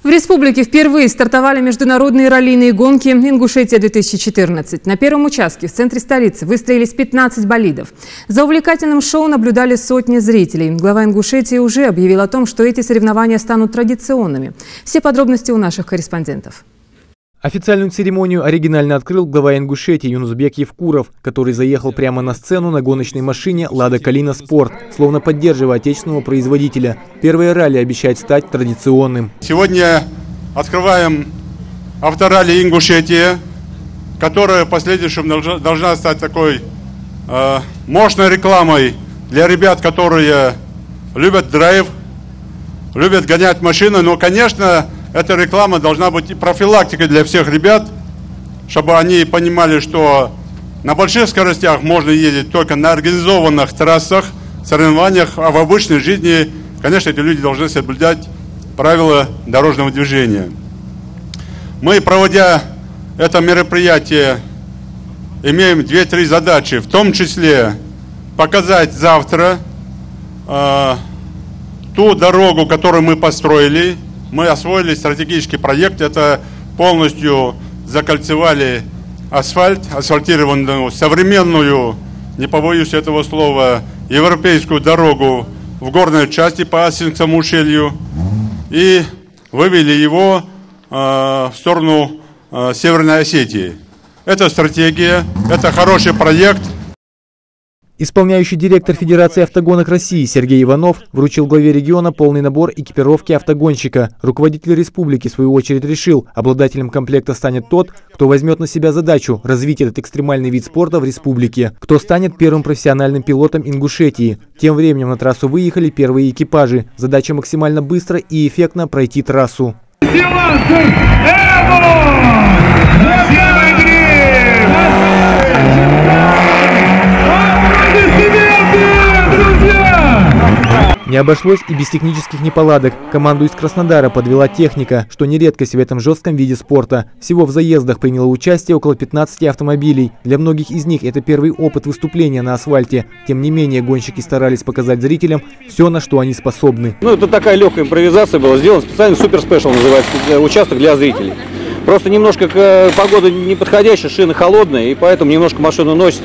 В республике впервые стартовали международные раллийные гонки «Ингушетия-2014». На первом участке в центре столицы выстроились 15 болидов. За увлекательным шоу наблюдали сотни зрителей. Глава Ингушетии уже объявил о том, что эти соревнования станут традиционными. Все подробности у наших корреспондентов. Официальную церемонию оригинально открыл глава Ингушетии Юнусбек Евкуров, который заехал прямо на сцену на гоночной машине «Лада Калина Спорт», словно поддерживая отечественного производителя. Первое ралли обещает стать традиционным. Сегодня открываем авторалли Ингушетия, которая в последующем должна стать такой мощной рекламой для ребят, которые любят драйв, любят гонять машины, но, конечно, эта реклама должна быть и профилактикой для всех ребят, чтобы они понимали, что на больших скоростях можно ездить только на организованных трассах, соревнованиях, а в обычной жизни, конечно, эти люди должны соблюдать правила дорожного движения. Мы, проводя это мероприятие, имеем 2-3 задачи, в том числе показать завтра ту дорогу, которую мы построили. Мы освоили стратегический проект, это полностью закольцевали асфальт, асфальтированную, современную, не побоюсь этого слова, европейскую дорогу в горной части по Асинскому ущелью и вывели его в сторону Северной Осетии. Это стратегия, это хороший проект. Исполняющий директор Федерации автогонок России Сергей Иванов вручил главе региона полный набор экипировки автогонщика. Руководитель республики, в свою очередь, решил, обладателем комплекта станет тот, кто возьмет на себя задачу развить этот экстремальный вид спорта в республике, кто станет первым профессиональным пилотом Ингушетии. Тем временем на трассу выехали первые экипажи. Задача максимально быстро и эффектно пройти трассу. Не обошлось и без технических неполадок. Команду из Краснодара подвела техника, что не редкость в этом жестком виде спорта. Всего в заездах приняло участие около 15 автомобилей. Для многих из них это первый опыт выступления на асфальте. Тем не менее, гонщики старались показать зрителям все, на что они способны. Это такая легкая импровизация была. Сделан специально супер спешл, называется, участок для зрителей. Просто немножко погода неподходящая, шины холодные, и поэтому немножко машину носит,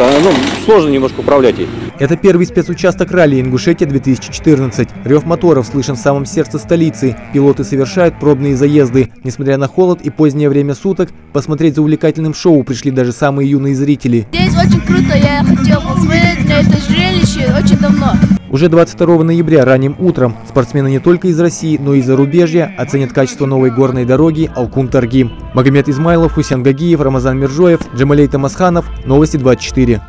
сложно немножко управлять ей. Это первый спецучасток ралли Ингушетия-2014. Рев моторов слышен в самом сердце столицы. Пилоты совершают пробные заезды. Несмотря на холод и позднее время суток, посмотреть за увлекательным шоу пришли даже самые юные зрители. Здесь очень круто, я хотел посмотреть на это зрелище очень давно. Уже 22 ноября ранним утром спортсмены не только из России, но и из зарубежья оценят качество новой горной дороги Алкун-Таргим. Магомед Измайлов, Хусен Гагиев, Рамазан Миржоев, Джамалей Тамасханов. Новости 24.